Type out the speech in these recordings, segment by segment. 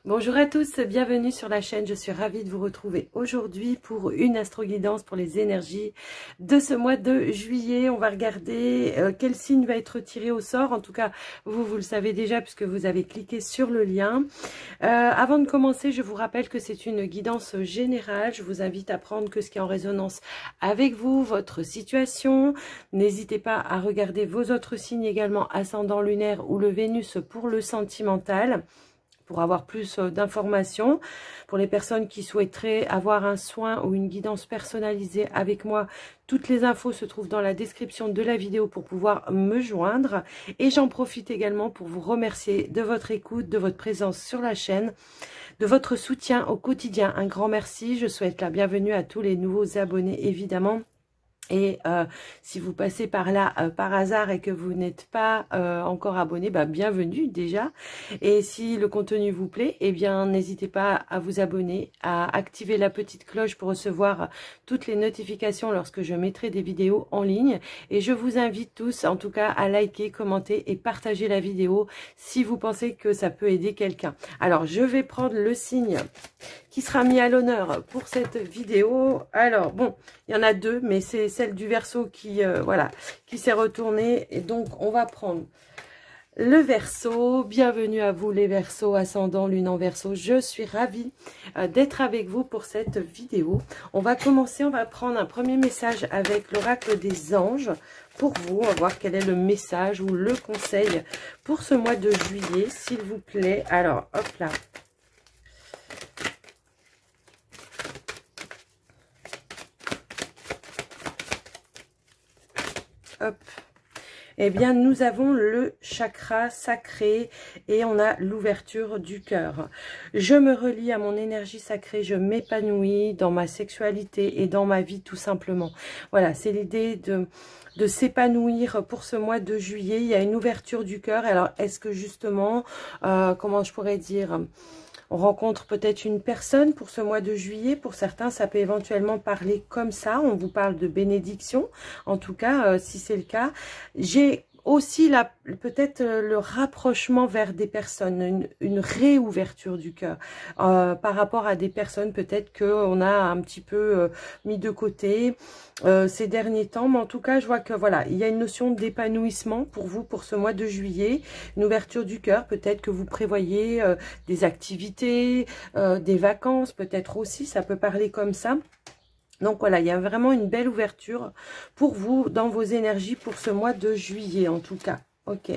Bonjour à tous, bienvenue sur la chaîne. Je suis ravie de vous retrouver aujourd'hui pour une astro-guidance pour les énergies de ce mois de juillet. On va regarder quel signe va être tiré au sort. En tout cas, vous le savez déjà puisque vous avez cliqué sur le lien. Avant de commencer, je vous rappelle que c'est une guidance générale. Je vous invite à prendre que ce qui est en résonance avec vous, votre situation. N'hésitez pas à regarder vos autres signes également, ascendant lunaire ou le Vénus pour le sentimental, pour avoir plus d'informations. Pour les personnes qui souhaiteraient avoir un soin ou une guidance personnalisée avec moi, toutes les infos se trouvent dans la description de la vidéo pour pouvoir me joindre. Et j'en profite également pour vous remercier de votre écoute, de votre présence sur la chaîne, de votre soutien au quotidien. Un grand merci. Je souhaite la bienvenue à tous les nouveaux abonnés, évidemment. Et si vous passez par là par hasard et que vous n'êtes pas encore abonné, bienvenue déjà. Et si le contenu vous plaît, eh bien n'hésitez pas à vous abonner, à activer la petite cloche pour recevoir toutes les notifications lorsque je mettrai des vidéos en ligne. Et je vous invite tous, en tout cas, à liker, commenter et partager la vidéo si vous pensez que ça peut aider quelqu'un. Alors, je vais prendre le signe qui sera mis à l'honneur pour cette vidéo. Alors, bon, il y en a deux, mais c'est celle du Verseau qui, qui s'est retournée. Et donc, on va prendre le Verseau. Bienvenue à vous les Verseaux, ascendant lune en Verseau. Je suis ravie d'être avec vous pour cette vidéo. On va commencer, on va prendre un premier message avec l'oracle des anges. Pour vous, on va voir quel est le message ou le conseil pour ce mois de juillet, s'il vous plaît. Alors, hop là. Hop. Eh bien, nous avons le chakra sacré et on a l'ouverture du cœur. Je me relie à mon énergie sacrée, je m'épanouis dans ma sexualité et dans ma vie tout simplement. Voilà, c'est l'idée de s'épanouir pour ce mois de juillet. Il y a une ouverture du cœur. Alors, est-ce que justement, comment je pourrais dire... On rencontre peut-être une personne pour ce mois de juillet. Pour certains, ça peut éventuellement parler comme ça. On vous parle de bénédiction. En tout cas, si c'est le cas, j'ai aussi peut-être le rapprochement vers des personnes, une réouverture du cœur par rapport à des personnes peut-être qu'on a un petit peu mis de côté ces derniers temps. Mais en tout cas, je vois que voilà, il y a une notion d'épanouissement pour vous pour ce mois de juillet, une ouverture du cœur. Peut-être que vous prévoyez des activités, des vacances, peut-être aussi, ça peut parler comme ça. Donc voilà, il y a vraiment une belle ouverture pour vous dans vos énergies pour ce mois de juillet en tout cas. Ok.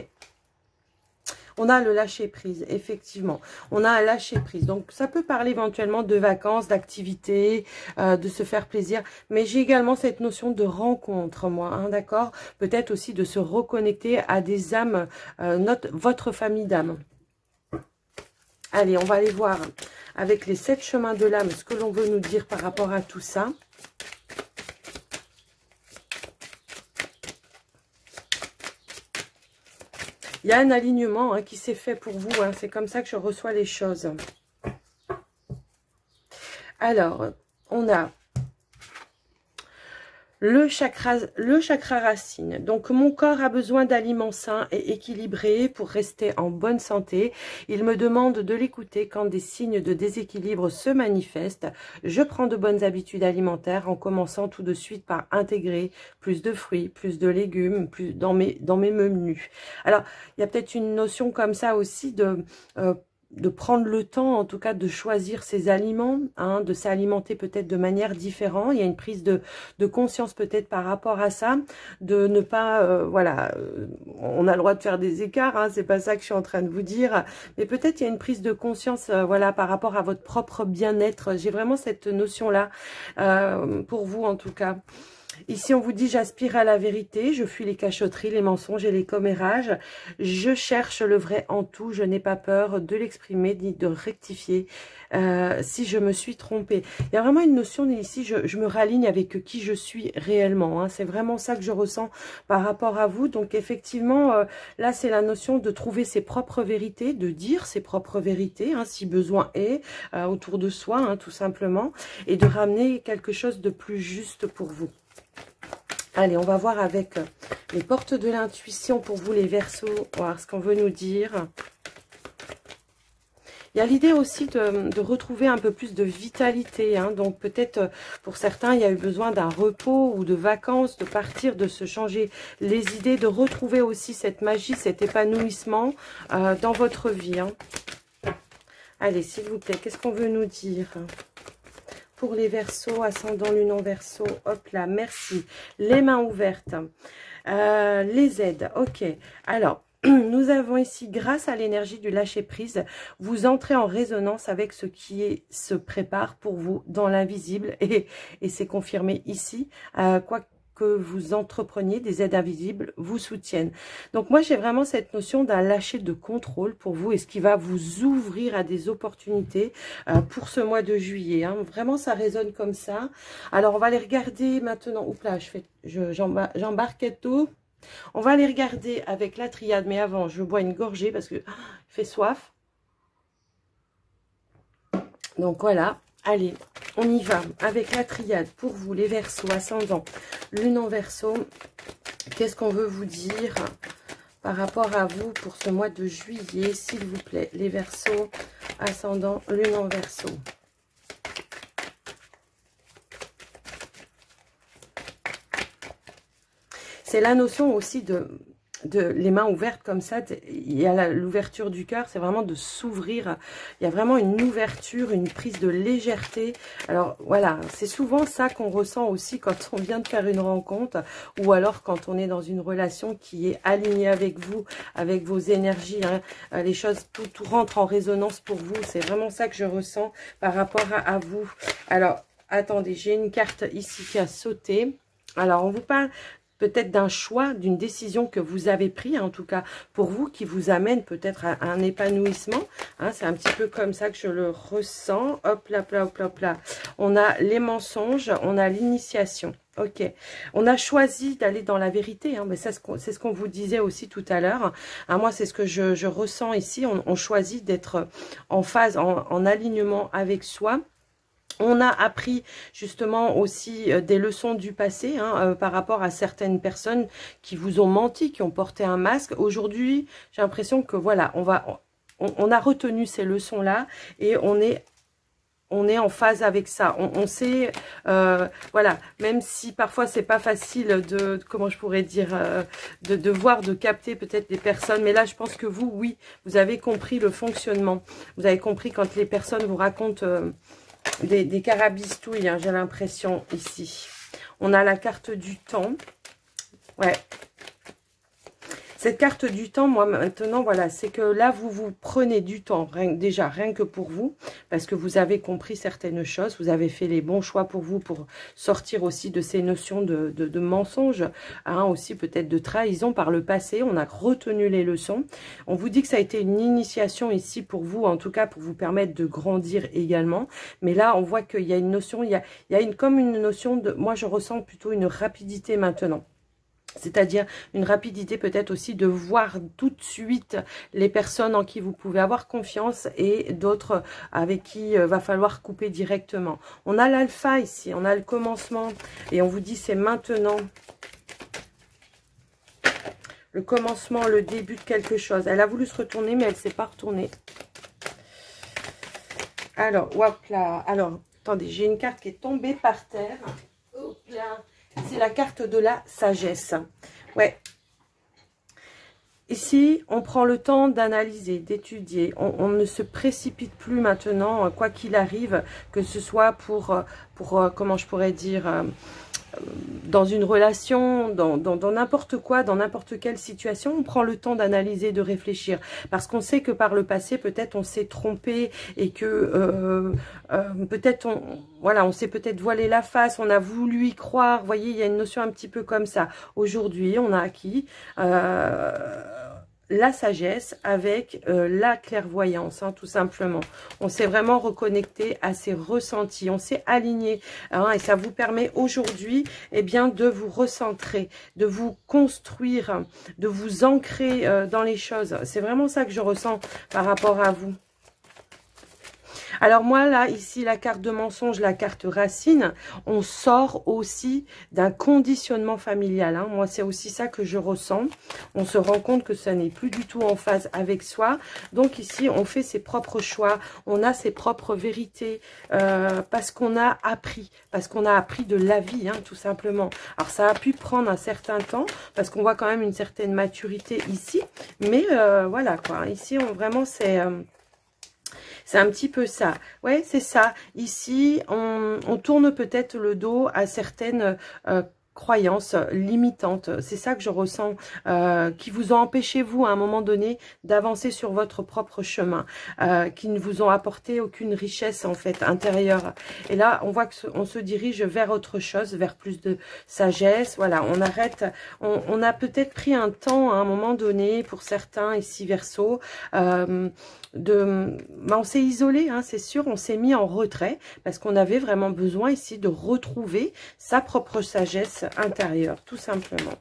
On a le lâcher prise, effectivement. On a un lâcher prise. Donc ça peut parler éventuellement de vacances, d'activités, de se faire plaisir. Mais j'ai également cette notion de rencontre, moi, hein, d'accord? Peut-être aussi de se reconnecter à des âmes, votre famille d'âmes. Allez, on va aller voir avec les 7 chemins de l'âme ce que l'on veut nous dire par rapport à tout ça. Il y a un alignement qui s'est fait pour vous. Hein, c'est comme ça que je reçois les choses. Alors, on a le chakra racine. Donc, mon corps a besoin d'aliments sains et équilibrés pour rester en bonne santé. Il me demande de l'écouter quand des signes de déséquilibre se manifestent. Je prends de bonnes habitudes alimentaires en commençant tout de suite par intégrer plus de fruits, plus de légumes, plus dans mes menus. Alors, il y a peut-être une notion comme ça aussi de prendre le temps, en tout cas, de choisir ses aliments, hein, de s'alimenter peut-être de manière différente. Il y a une prise de conscience peut-être par rapport à ça, de ne pas, on a le droit de faire des écarts, hein, c'est pas ça que je suis en train de vous dire, mais peut-être il y a une prise de conscience, par rapport à votre propre bien-être. J'ai vraiment cette notion-là, pour vous en tout cas. Ici, on vous dit, j'aspire à la vérité, je fuis les cachotteries, les mensonges et les commérages. Je cherche le vrai en tout, je n'ai pas peur de l'exprimer ni de rectifier si je me suis trompée. Il y a vraiment une notion ici, je me raligne avec qui je suis réellement. Hein. C'est vraiment ça que je ressens par rapport à vous. Donc, effectivement, là, c'est la notion de trouver ses propres vérités, de dire ses propres vérités, hein, si besoin est, autour de soi, hein, tout simplement, et de ramener quelque chose de plus juste pour vous. Allez, on va voir avec les portes de l'intuition pour vous les Verseaux, voir ce qu'on veut nous dire. Il y a l'idée aussi de retrouver un peu plus de vitalité, hein. Donc peut-être pour certains, il y a eu besoin d'un repos ou de vacances, de partir, de se changer les idées, de retrouver aussi cette magie, cet épanouissement dans votre vie, hein. Allez, s'il vous plaît, qu'est-ce qu'on veut nous dire pour les Verseaux, ascendant Lune en Verseau? Hop là, merci. Les mains ouvertes. Les aides, ok. Alors, nous avons ici, grâce à l'énergie du lâcher-prise, vous entrez en résonance avec ce qui se prépare pour vous dans l'invisible. Et c'est confirmé ici. Quoi que vous entrepreniez, des aides invisibles vous soutiennent. Donc moi, j'ai vraiment cette notion d'un lâcher de contrôle pour vous et ce qui va vous ouvrir à des opportunités pour ce mois de juillet, hein. Vraiment, ça résonne comme ça. Alors, on va les regarder maintenant. Oups là, j'embarque tout. On va les regarder avec la triade, mais avant, je bois une gorgée parce que il fait soif. Donc voilà. Allez, on y va avec la triade pour vous, les Verseaux, ascendant Lune en Verseau. Qu'est-ce qu'on veut vous dire par rapport à vous pour ce mois de juillet, s'il vous plaît, les Verseaux, ascendant Lune en Verseau. C'est la notion aussi de les mains ouvertes comme ça. Il y a l'ouverture du cœur, c'est vraiment de s'ouvrir. Il y a vraiment une ouverture, une prise de légèreté. Alors voilà, c'est souvent ça qu'on ressent aussi quand on vient de faire une rencontre ou alors quand on est dans une relation qui est alignée avec vous, avec vos énergies, hein. Les choses, tout rentre en résonance pour vous. C'est vraiment ça que je ressens par rapport à vous. Alors, attendez, j'ai une carte ici qui a sauté. Alors, on vous parle peut-être d'un choix, d'une décision que vous avez prise, en tout cas pour vous, qui vous amène peut-être à un épanouissement, hein. C'est un petit peu comme ça que je le ressens. Hop là, hop là, hop là. On a les mensonges, on a l'initiation. Ok, on a choisi d'aller dans la vérité, hein. Mais c'est ce qu'on vous disait aussi tout à l'heure, hein. Moi, c'est ce que je ressens ici. On choisit d'être en phase, en alignement avec soi. On a appris justement aussi des leçons du passé, hein, par rapport à certaines personnes qui vous ont menti, qui ont porté un masque. Aujourd'hui, j'ai l'impression que voilà, on a retenu ces leçons-là et on est en phase avec ça. On sait, voilà, même si parfois c'est pas facile de, comment je pourrais dire, de voir, de capter peut-être les personnes. Mais là, je pense que vous, oui, vous avez compris le fonctionnement. Vous avez compris quand les personnes vous racontent des carabistouilles, hein, j'ai l'impression ici. On a la carte du temps. Ouais. Cette carte du temps, moi maintenant, voilà, c'est que là, vous prenez du temps, déjà, rien que pour vous, parce que vous avez compris certaines choses, vous avez fait les bons choix pour vous, pour sortir aussi de ces notions de mensonges, hein, aussi peut-être de trahison par le passé. On a retenu les leçons. On vous dit que ça a été une initiation ici pour vous, en tout cas pour vous permettre de grandir également. Mais là, on voit qu'il y a une notion, il y a comme une notion de, moi je ressens plutôt une rapidité maintenant. C'est-à-dire une rapidité peut-être aussi de voir tout de suite les personnes en qui vous pouvez avoir confiance et d'autres avec qui va falloir couper directement. On a l'alpha ici, on a le commencement et on vous dit c'est maintenant. Le commencement, le début de quelque chose. Elle a voulu se retourner mais elle ne s'est pas retournée. Alors, hop là. Alors, attendez, j'ai une carte qui est tombée par terre. Hop là. C'est la carte de la sagesse. Ouais. Ici, on prend le temps d'analyser, d'étudier. On ne se précipite plus maintenant, quoi qu'il arrive, que ce soit pour comment je pourrais dire, dans une relation, dans n'importe quoi, dans n'importe quelle situation, on prend le temps d'analyser, de réfléchir. Parce qu'on sait que par le passé, peut-être on s'est trompé et que peut-être on s'est peut-être voilé la face, on a voulu y croire. Vous voyez, il y a une notion un petit peu comme ça. Aujourd'hui, on a acquis la sagesse avec la clairvoyance, hein, tout simplement. On s'est vraiment reconnecté à ses ressentis, on s'est aligné, hein, et ça vous permet aujourd'hui, eh bien, de vous recentrer, de vous construire, de vous ancrer dans les choses. C'est vraiment ça que je ressens par rapport à vous. Alors moi, là, ici, la carte de mensonge, la carte racine, on sort aussi d'un conditionnement familial. Hein. Moi, c'est aussi ça que je ressens. On se rend compte que ça n'est plus du tout en phase avec soi. Donc ici, on fait ses propres choix, on a ses propres vérités, parce qu'on a appris de la vie, hein, tout simplement. Alors, ça a pu prendre un certain temps, parce qu'on voit quand même une certaine maturité ici. Mais voilà, quoi. Ici, vraiment, c'est un petit peu ça. Ouais, c'est ça. Ici, on tourne peut-être le dos à certaines croyances limitantes. C'est ça que je ressens, qui vous ont empêché, vous, à un moment donné, d'avancer sur votre propre chemin, qui ne vous ont apporté aucune richesse, en fait, intérieure. Et là, on voit qu'on se dirige vers autre chose, vers plus de sagesse. Voilà, on arrête. On a peut-être pris un temps, à un moment donné, pour certains, ici, Verseau, on s'est isolé, hein, c'est sûr, on s'est mis en retrait parce qu'on avait vraiment besoin ici de retrouver sa propre sagesse intérieure, tout simplement.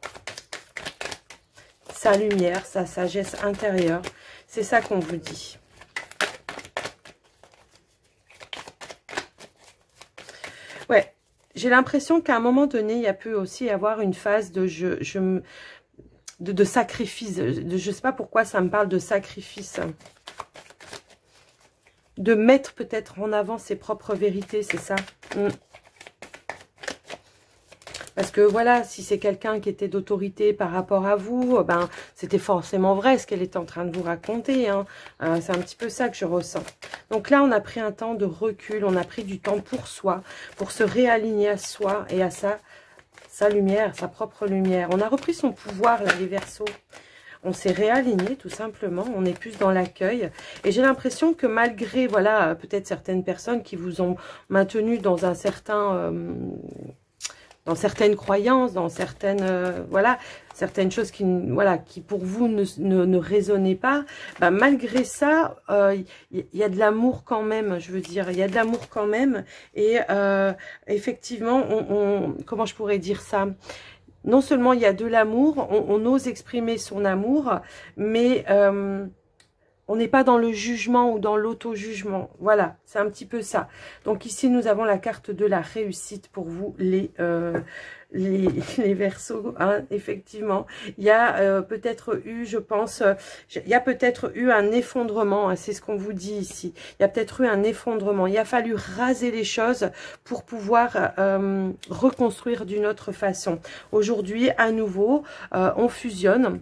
Sa lumière, sa sagesse intérieure, c'est ça qu'on vous dit. Ouais, j'ai l'impression qu'à un moment donné, il y a peut aussi avoir une phase de de sacrifice. Je ne sais pas pourquoi ça me parle de sacrifice. De mettre peut-être en avant ses propres vérités, c'est ça. Parce que voilà, si c'est quelqu'un qui était d'autorité par rapport à vous, ben c'était forcément vrai ce qu'elle était en train de vous raconter. Hein. C'est un petit peu ça que je ressens. Donc là, on a pris un temps de recul, on a pris du temps pour soi, pour se réaligner à soi et à sa lumière, sa propre lumière. On a repris son pouvoir, là, les Verseaux. On s'est réaligné tout simplement, on est plus dans l'accueil. Et j'ai l'impression que malgré, voilà, peut-être certaines personnes qui vous ont maintenu dans un certain... dans certaines croyances, dans certaines voilà, certaines choses qui pour vous ne résonnaient pas, bah, malgré ça, il y a de l'amour quand même, je veux dire, il y a de l'amour quand même, et effectivement, comment je pourrais dire ça? Non seulement il y a de l'amour, on ose exprimer son amour, mais on n'est pas dans le jugement ou dans l'auto-jugement. Voilà, c'est un petit peu ça. Donc ici, nous avons la carte de la réussite pour vous, les Verseaux. Hein, effectivement, il y a peut-être eu, je pense, il y a peut-être eu un effondrement. Hein, c'est ce qu'on vous dit ici. Il y a peut-être eu un effondrement. Il a fallu raser les choses pour pouvoir reconstruire d'une autre façon. Aujourd'hui, à nouveau, on fusionne.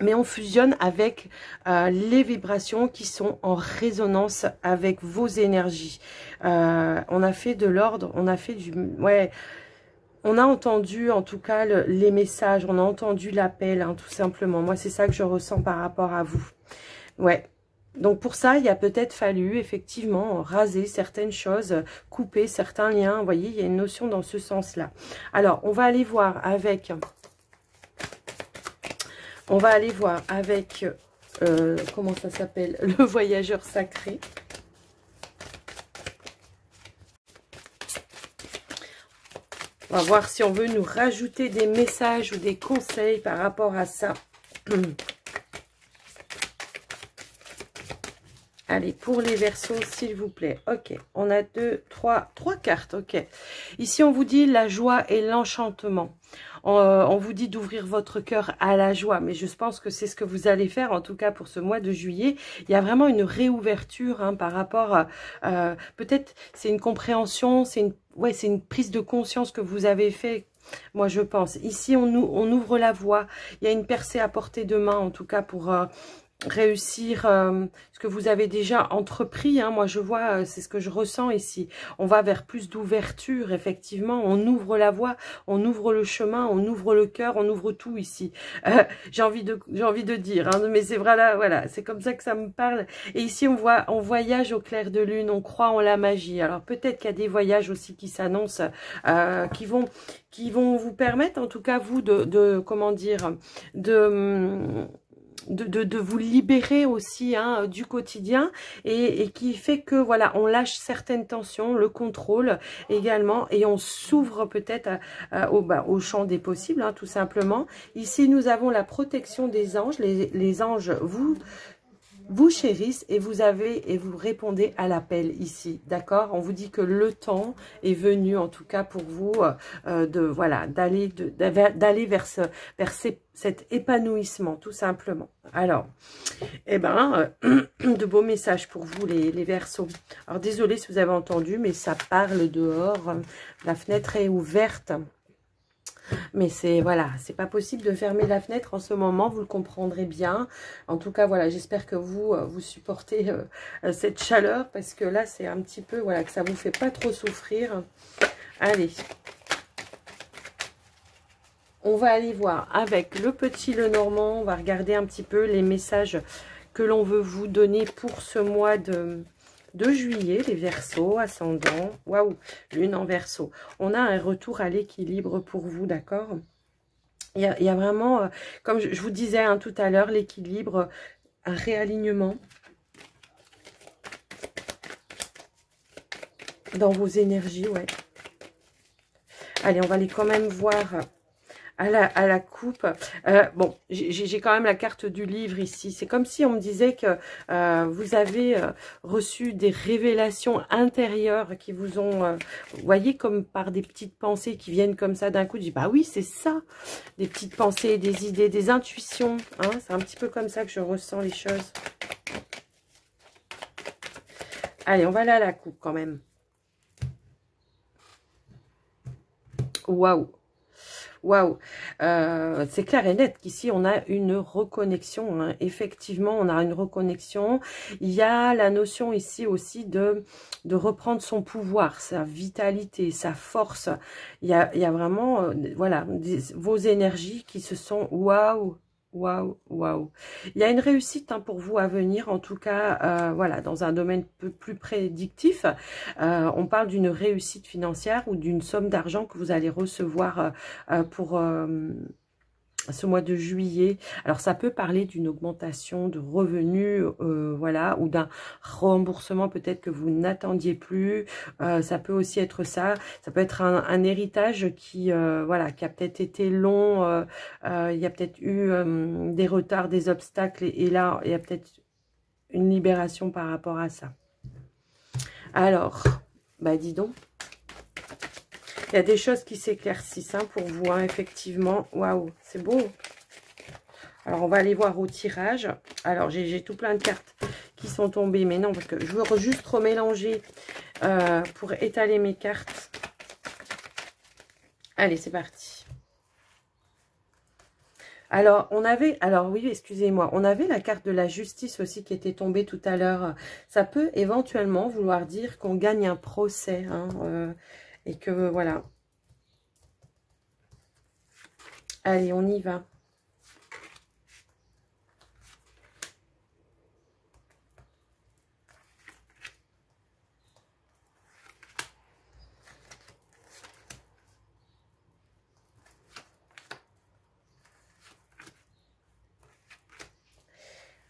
Mais on fusionne avec les vibrations qui sont en résonance avec vos énergies. On a fait de l'ordre, on a fait du... Ouais, on a entendu en tout cas les messages, on a entendu l'appel, hein, tout simplement. Moi, c'est ça que je ressens par rapport à vous. Ouais. Donc pour ça, il a peut-être fallu effectivement raser certaines choses, couper certains liens. Vous voyez, il y a une notion dans ce sens-là. Alors, on va aller voir avec... On va aller voir avec, comment ça s'appelle, le voyageur sacré. On va voir si on veut nous rajouter des messages ou des conseils par rapport à ça. Allez, pour les Verseaux, s'il vous plaît. Ok, on a trois cartes, ok. Ici, on vous dit la joie et l'enchantement. On vous dit d'ouvrir votre cœur à la joie, mais je pense que c'est ce que vous allez faire, en tout cas pour ce mois de juillet. Il y a vraiment une réouverture hein, par rapport à... peut-être c'est une compréhension, c'est une prise de conscience que vous avez fait. Moi, je pense. Ici, on ouvre la voie. Il y a une percée à portée de main, en tout cas pour... réussir ce que vous avez déjà entrepris, hein. Moi je vois, c'est ce que je ressens ici. On va vers plus d'ouverture, effectivement, on ouvre la voie, on ouvre le chemin, on ouvre le cœur, on ouvre tout ici. J'ai envie de dire, hein, mais c'est vrai là, voilà, c'est comme ça que ça me parle. Et ici on voyage au clair de lune, on croit en la magie. Alors peut-être qu'il y a des voyages aussi qui s'annoncent, qui vont vous permettre, en tout cas vous, comment dire, de vous libérer aussi hein, du quotidien et qui fait que voilà on lâche certaines tensions, le contrôle également et on s'ouvre peut-être au champ des possibles hein, tout simplement. Ici nous avons la protection des anges, les anges vous chérissent et vous répondez à l'appel ici, d'accord? On vous dit que le temps est venu, en tout cas pour vous, d'aller vers cet épanouissement, tout simplement. Alors, eh ben, de beaux messages pour vous, les Verseaux. Alors, désolé si vous avez entendu, mais ça parle dehors. La fenêtre est ouverte. Mais c'est, voilà, c'est pas possible de fermer la fenêtre en ce moment, vous le comprendrez bien. En tout cas, voilà, j'espère que vous supportez cette chaleur, parce que là, c'est un petit peu, voilà, que ça vous fait pas trop souffrir. Allez. On va aller voir avec le petit Lenormand, on va regarder un petit peu les messages que l'on veut vous donner pour ce mois de juillet, les Verseaux, ascendant, waouh, lune en Verseau. On a un retour à l'équilibre pour vous, d'accord? Il y a vraiment, comme je vous disais hein, tout à l'heure, l'équilibre, un réalignement dans vos énergies, ouais. Allez, on va aller quand même voir à la coupe. Bon, j'ai quand même la carte du livre ici. C'est comme si on me disait que vous avez reçu des révélations intérieures qui vous ont, vous voyez, comme par des petites pensées qui viennent comme ça d'un coup. Je dis, bah oui, c'est ça. Des petites pensées, des idées, des intuitions. Hein, c'est un petit peu comme ça que je ressens les choses. Allez, on va aller à la coupe quand même. Waouh! Waouh, c'est clair et net qu'ici on a une reconnexion, hein. Effectivement on a une reconnexion. Il y a la notion ici aussi de reprendre son pouvoir, sa vitalité, sa force. Il y a vraiment, voilà, vos énergies qui se sont, waouh, waouh, waouh. Il y a une réussite hein, pour vous à venir, en tout cas, voilà, dans un domaine peu plus prédictif. On parle d'une réussite financière ou d'une somme d'argent que vous allez recevoir pour ce mois de juillet. Alors, ça peut parler d'une augmentation de revenus, voilà, ou d'un remboursement peut-être que vous n'attendiez plus. Ça peut aussi être ça. Ça peut être un héritage qui, voilà, qui a peut-être été long. Il y a peut-être eu des retards, des obstacles, et là, il y a peut-être une libération par rapport à ça. Alors, bah dis donc. Il y a des choses qui s'éclaircissent hein, pour vous, hein, effectivement. Waouh, c'est beau. Alors, on va aller voir au tirage. Alors, j'ai tout plein de cartes qui sont tombées. Mais non, parce que je veux juste remélanger pour étaler mes cartes. Allez, c'est parti. Alors, oui, excusez-moi, on avait la carte de la justice aussi qui était tombée tout à l'heure. Ça peut éventuellement vouloir dire qu'on gagne un procès, hein, et que, voilà. Allez, on y va.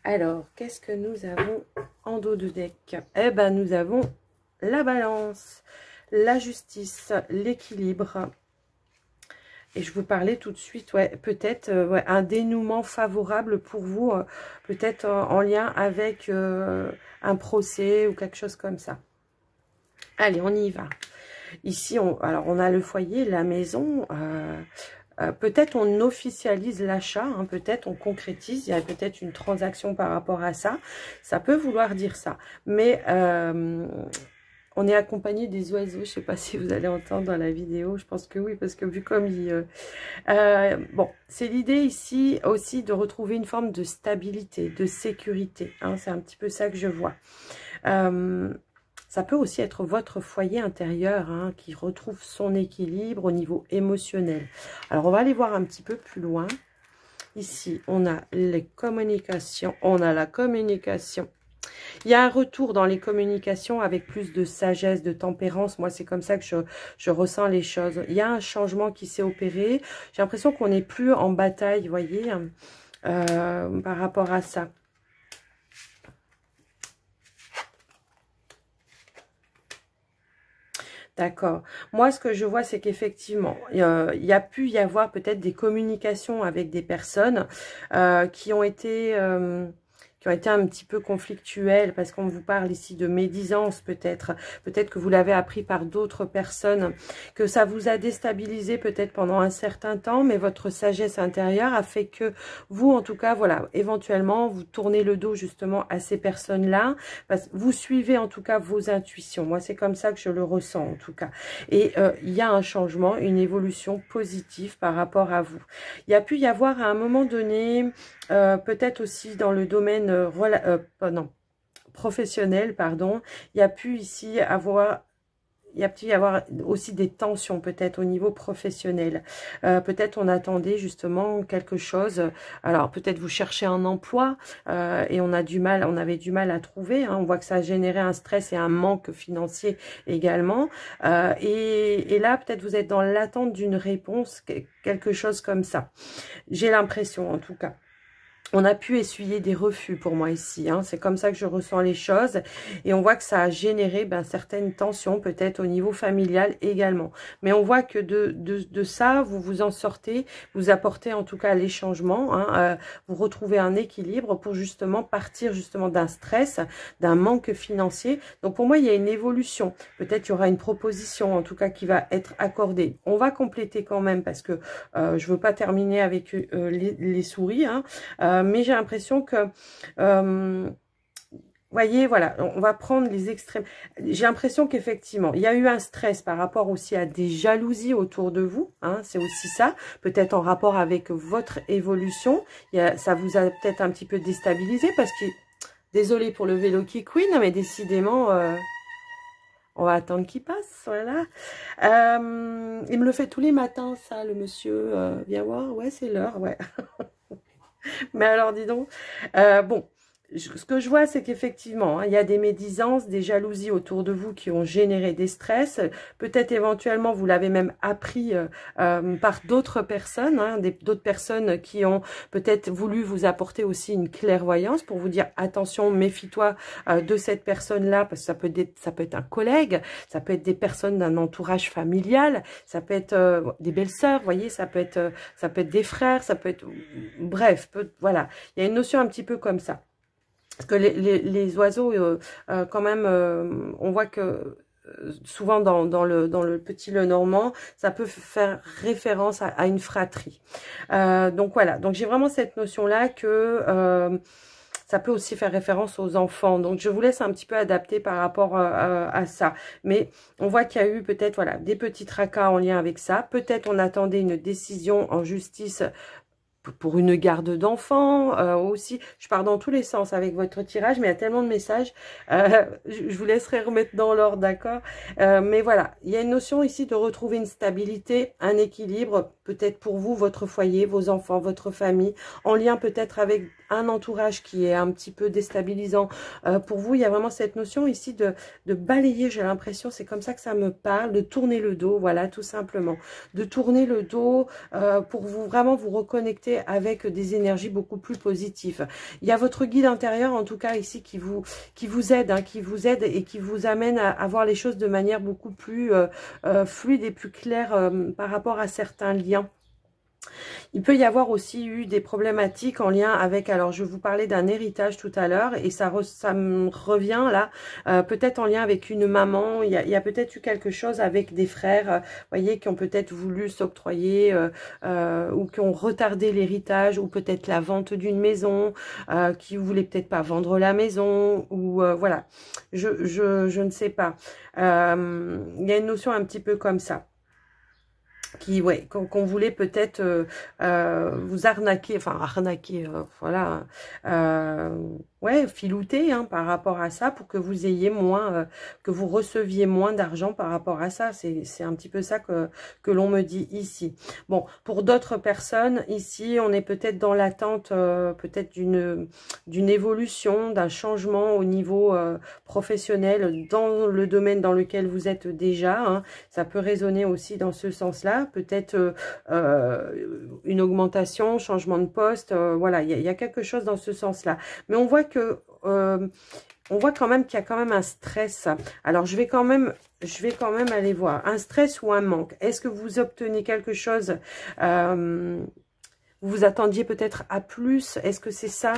Alors, qu'est-ce que nous avons en dos de deck? Eh ben, nous avons la balance, la justice, l'équilibre. Et je vous parlais tout de suite, ouais, peut-être ouais, un dénouement favorable pour vous, peut-être en lien avec un procès ou quelque chose comme ça. Allez, on y va. Ici, alors on a le foyer, la maison. Peut-être on officialise l'achat, hein, peut-être on concrétise. Il y a peut-être une transaction par rapport à ça. Ça peut vouloir dire ça. Mais on est accompagné des oiseaux. Je ne sais pas si vous allez entendre dans la vidéo. Je pense que oui, parce que vu comme il... bon, c'est l'idée ici aussi de retrouver une forme de stabilité, de sécurité. Hein, c'est un petit peu ça que je vois. Ça peut aussi être votre foyer intérieur hein, qui retrouve son équilibre au niveau émotionnel. Alors, on va aller voir un petit peu plus loin. Ici, on a les communications. On a la communication. Il y a un retour dans les communications avec plus de sagesse, de tempérance. Moi, c'est comme ça que je ressens les choses. Il y a un changement qui s'est opéré. J'ai l'impression qu'on n'est plus en bataille, vous voyez, par rapport à ça. D'accord. Moi, ce que je vois, c'est qu'effectivement, il y a pu y avoir peut-être des communications avec des personnes qui ont été... qui ont été un petit peu conflictuelles, parce qu'on vous parle ici de médisance peut-être. Peut-être que vous l'avez appris par d'autres personnes, que ça vous a déstabilisé peut-être pendant un certain temps, mais votre sagesse intérieure a fait que vous, en tout cas, voilà, éventuellement, vous tournez le dos justement à ces personnes-là, parce que vous suivez en tout cas vos intuitions. Moi, c'est comme ça que je le ressens en tout cas. Et il y a un changement, une évolution positive par rapport à vous. Il y a pu y avoir à un moment donné, peut-être aussi dans le domaine professionnel, pardon, il y a pu ici avoir... Il y a pu y avoir aussi des tensions peut-être au niveau professionnel. Peut-être on attendait justement quelque chose. Alors peut-être vous cherchez un emploi et on avait du mal à trouver. Hein. On voit que ça a généré un stress et un manque financier également. Et là peut-être vous êtes dans l'attente d'une réponse, quelque chose comme ça. J'ai l'impression en tout cas. On a pu essuyer des refus pour moi ici, hein. C'est comme ça que je ressens les choses. Et on voit que ça a généré certaines tensions, peut-être au niveau familial également. Mais on voit que de ça, vous vous en sortez, vous apportez en tout cas les changements. Hein, vous retrouvez un équilibre pour justement partir justement d'un stress, d'un manque financier. Donc pour moi, il y a une évolution. Peut-être il y aura une proposition en tout cas qui va être accordée. On va compléter quand même parce que je veux pas terminer avec les souris. Hein. Mais j'ai l'impression que, voyez, voilà, on va prendre les extrêmes. J'ai l'impression qu'effectivement, il y a eu un stress par rapport aussi à des jalousies autour de vous. Hein, c'est aussi ça, peut-être en rapport avec votre évolution. Ça vous a peut-être un petit peu déstabilisé parce que, désolé pour le vélo qui queen, mais décidément... on va attendre qu'il passe, voilà. Il me le fait tous les matins, ça, le monsieur. Viens voir, ouais, c'est l'heure, ouais. Mais alors, dis donc, bon, ce que je vois, c'est qu'effectivement, hein, il y a des médisances, des jalousies autour de vous qui ont généré des stress. Peut-être éventuellement, vous l'avez même appris par d'autres personnes, hein, d'autres personnes qui ont peut-être voulu vous apporter aussi une clairvoyance pour vous dire, attention, méfie-toi de cette personne-là, parce que ça peut être un collègue, ça peut être des personnes d'un entourage familial, ça peut être des belles-sœurs, vous voyez, ça peut être des frères, ça peut être... Bref, voilà, il y a une notion un petit peu comme ça. Parce que les oiseaux, quand même, on voit que souvent dans le petit Lenormand, ça peut faire référence à une fratrie. Donc voilà, donc j'ai vraiment cette notion-là que... ça peut aussi faire référence aux enfants. Donc, je vous laisse un petit peu adapter par rapport à ça. Mais on voit qu'il y a eu peut-être voilà, des petits tracas en lien avec ça. Peut-être on attendait une décision en justice pour une garde d'enfants aussi. Je pars dans tous les sens avec votre tirage, mais il y a tellement de messages. Je vous laisserai remettre dans l'ordre, d'accord. Mais voilà, il y a une notion ici de retrouver une stabilité, un équilibre, peut-être pour vous, votre foyer, vos enfants, votre famille, en lien peut-être avec un entourage qui est un petit peu déstabilisant. Pour vous, il y a vraiment cette notion ici de balayer, j'ai l'impression, c'est comme ça que ça me parle, de tourner le dos, voilà, tout simplement. De tourner le dos pour vous vraiment vous reconnecter avec des énergies beaucoup plus positives. Il y a votre guide intérieur, en tout cas ici, qui vous aide, hein, qui vous aide et qui vous amène à voir les choses de manière beaucoup plus fluide et plus claire par rapport à certains liens. Il peut y avoir aussi eu des problématiques en lien avec, alors je vous parlais d'un héritage tout à l'heure et ça me revient là, peut-être en lien avec une maman, il y a peut-être eu quelque chose avec des frères, voyez, qui ont peut-être voulu s'octroyer ou qui ont retardé l'héritage ou peut-être la vente d'une maison, qui voulaient peut-être pas vendre la maison ou voilà, je ne sais pas. Il y a une notion un petit peu comme ça. Qu'on voulait peut-être vous arnaquer, enfin arnaquer, voilà, filouter hein, par rapport à ça pour que vous ayez moins, que vous receviez moins d'argent par rapport à ça. C'est un petit peu ça que l'on me dit ici. Bon, pour d'autres personnes, ici, on est peut-être dans l'attente peut-être d'une évolution, d'un changement au niveau professionnel dans le domaine dans lequel vous êtes déjà. Hein. Ça peut résonner aussi dans ce sens-là. Peut-être une augmentation, changement de poste. Voilà, il y a quelque chose dans ce sens-là. Mais on voit que on voit quand même qu'il y a quand même un stress. Alors, je vais quand même aller voir. Un stress ou un manque. Est-ce que vous obtenez quelque chose vous vous attendiez peut-être à plus? Est-ce que c'est ça?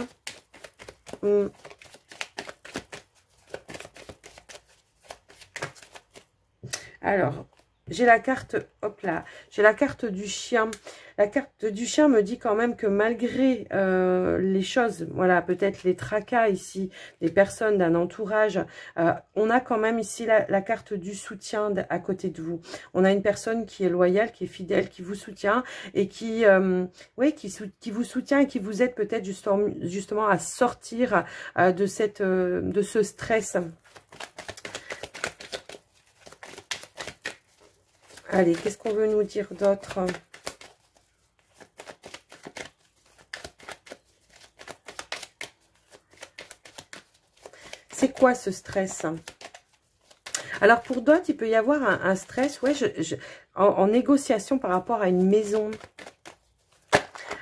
Alors, j'ai la carte, hop là, j'ai la carte du chien. La carte du chien me dit quand même que malgré les choses, voilà, peut-être les tracas ici, des personnes, d'un entourage, on a quand même ici la carte du soutien à côté de vous. On a une personne qui est loyale, qui est fidèle, qui vous soutient et qui, oui, qui vous soutient et qui vous aide peut-être justement à sortir de ce stress. Allez, qu'est-ce qu'on veut nous dire d'autre? C'est quoi ce stress? Alors, pour d'autres, il peut y avoir un stress, ouais, en négociation par rapport à une maison.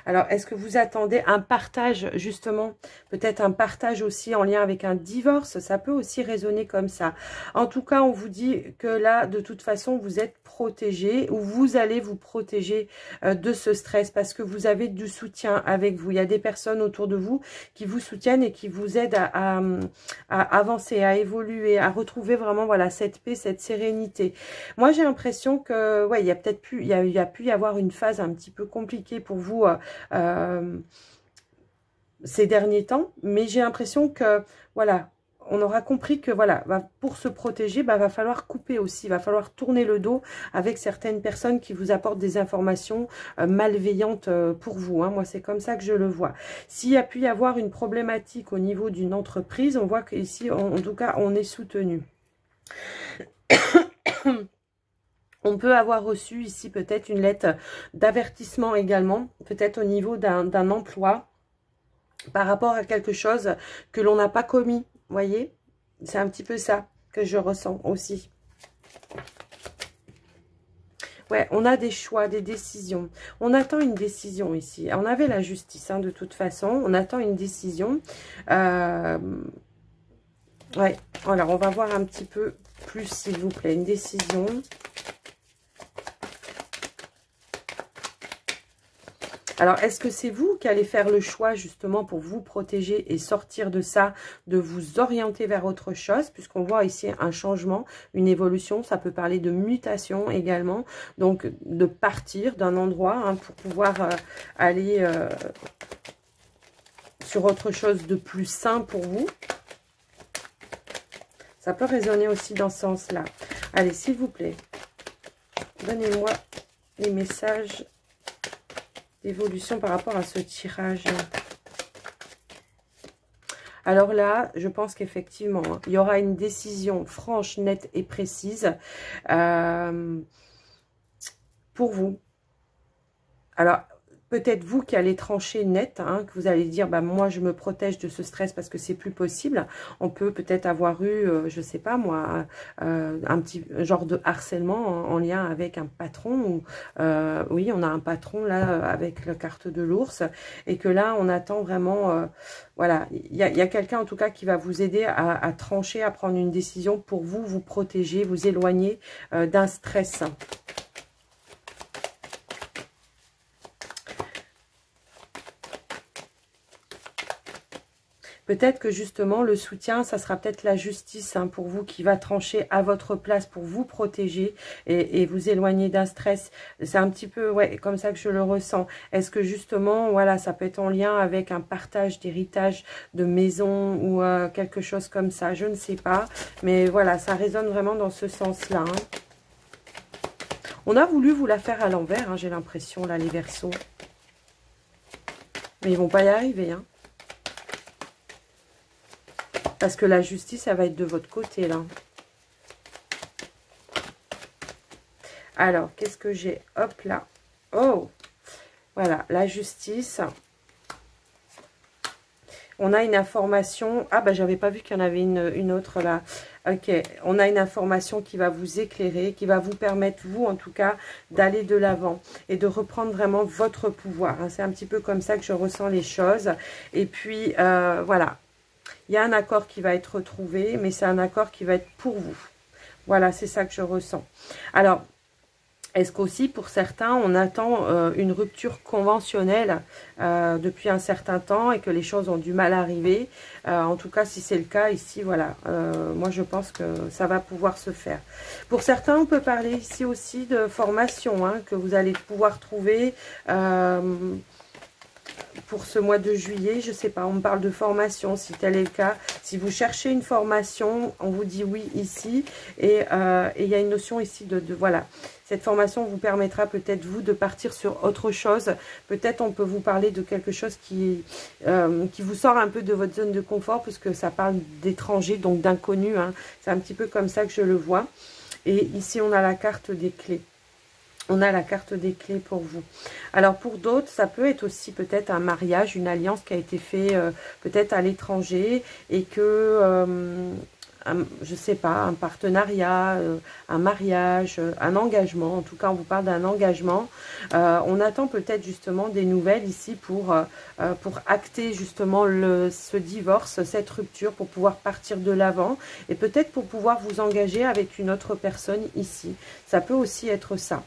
Alors, est-ce que vous attendez un partage, justement? Peut-être un partage aussi en lien avec un divorce. Ça peut aussi résonner comme ça. En tout cas, on vous dit que là, de toute façon, vous êtes protégé ou vous allez vous protéger de ce stress parce que vous avez du soutien avec vous. Il y a des personnes autour de vous qui vous soutiennent et qui vous aident à avancer, à évoluer, à retrouver vraiment, voilà, cette paix, cette sérénité. Moi, j'ai l'impression que, ouais, il y a peut-être pu, il y a pu y avoir une phase un petit peu compliquée pour vous ces derniers temps, mais j'ai l'impression que, voilà, on aura compris que, voilà, pour se protéger, va falloir couper aussi, va falloir tourner le dos avec certaines personnes qui vous apportent des informations malveillantes pour vous, hein. Moi, c'est comme ça que je le vois. S'il y a pu y avoir une problématique au niveau d'une entreprise, on voit qu'ici, en tout cas, on est soutenu. On peut avoir reçu ici peut-être une lettre d'avertissement également, peut-être au niveau d'un emploi par rapport à quelque chose que l'on n'a pas commis, vous voyez? C'est un petit peu ça que je ressens aussi. Ouais, on a des choix, des décisions. On attend une décision ici. On avait la justice, hein, de toute façon. On attend une décision. Ouais, alors on va voir un petit peu plus, s'il vous plaît. Une décision. Alors, est-ce que c'est vous qui allez faire le choix justement pour vous protéger et sortir de ça, de vous orienter vers autre chose, puisqu'on voit ici un changement, une évolution, ça peut parler de mutation également, donc de partir d'un endroit, hein, pour pouvoir aller sur autre chose de plus sain pour vous. Ça peut résonner aussi dans ce sens-là. Allez, s'il vous plaît, donnez-moi les messages d'évolution par rapport à ce tirage. Alors là, je pense qu'effectivement, hein, il y aura une décision franche, nette et précise pour vous. Alors, peut-être vous qui allez trancher net, hein, que vous allez dire, moi je me protège de ce stress parce que c'est plus possible. On peut peut-être avoir eu, je sais pas moi, un petit genre de harcèlement en lien avec un patron. Ou, oui, on a un patron là avec la carte de l'ours et que là on attend vraiment, voilà, il y a quelqu'un en tout cas qui va vous aider à trancher, à prendre une décision pour vous, vous protéger, vous éloigner d'un stress. Peut-être que justement, le soutien, ça sera peut-être la justice, hein, pour vous, qui va trancher à votre place pour vous protéger et vous éloigner d'un stress. C'est un petit peu, ouais, comme ça que je le ressens. Est-ce que justement, voilà, ça peut être en lien avec un partage d'héritage de maison ou quelque chose comme ça, je ne sais pas. Mais voilà, ça résonne vraiment dans ce sens-là, hein. On a voulu vous la faire à l'envers, hein, j'ai l'impression, là, les Verseaux. Mais ils vont pas y arriver, hein. Parce que la justice, ça va être de votre côté, là. Alors, qu'est-ce que j'ai? Hop là. Oh! Voilà, la justice. On a une information. Ah, j'avais pas vu qu'il y en avait une autre, là. Ok, on a une information qui va vous éclairer, qui va vous permettre, vous, en tout cas, d'aller de l'avant et de reprendre vraiment votre pouvoir, hein. C'est un petit peu comme ça que je ressens les choses. Et puis, voilà. Il y a un accord qui va être retrouvé, mais c'est un accord qui va être pour vous. Voilà, c'est ça que je ressens. Alors, Est-ce qu'aussi, pour certains, on attend une rupture conventionnelle depuis un certain temps et que les choses ont du mal à arriver. En tout cas, si c'est le cas, ici, voilà. Moi, je pense que ça va pouvoir se faire. Pour certains, on peut parler ici aussi de formation, hein, que vous allez pouvoir trouver pour ce mois de juillet. Je sais pas, on me parle de formation, si tel est le cas. Si vous cherchez une formation, on vous dit oui ici. Et il y a une notion ici de voilà. Cette formation vous permettra peut-être, vous, de partir sur autre chose. Peut-être on peut vous parler de quelque chose qui vous sort un peu de votre zone de confort, puisque ça parle d'étrangers, donc d'inconnus. Hein. C'est un petit peu comme ça que je le vois. Et ici, on a la carte des clés. On a la carte des clés pour vous. Alors, pour d'autres, ça peut être aussi peut-être un mariage, une alliance qui a été fait peut-être à l'étranger et que... je sais pas, un partenariat, un mariage, un engagement. En tout cas, on vous parle d'un engagement. On attend peut-être justement des nouvelles ici pour acter justement ce divorce, cette rupture, pour pouvoir partir de l'avant et peut-être pour pouvoir vous engager avec une autre personne ici. Ça peut aussi être ça.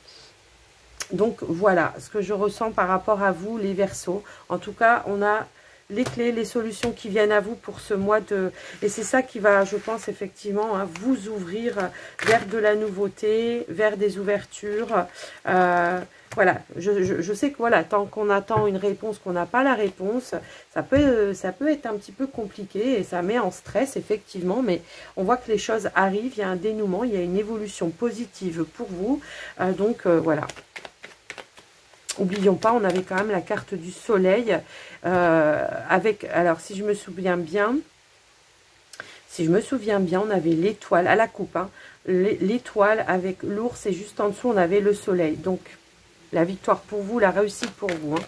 Donc, voilà ce que je ressens par rapport à vous, les Verseaux. En tout cas, on a les clés, les solutions qui viennent à vous pour ce mois de... Et c'est ça qui va, je pense, effectivement, hein, vous ouvrir vers de la nouveauté, vers des ouvertures. Voilà, je sais que voilà, tant qu'on attend une réponse, qu'on n'a pas la réponse, ça peut être un petit peu compliqué et ça met en stress, effectivement. Mais on voit que les choses arrivent, il y a un dénouement, il y a une évolution positive pour vous. Donc, voilà. N'oublions pas, on avait quand même la carte du soleil avec, alors si je me souviens bien, on avait l'étoile à la coupe, hein, l'étoile avec l'ours et juste en dessous on avait le soleil. Donc la victoire pour vous, la réussite pour vous. Hein.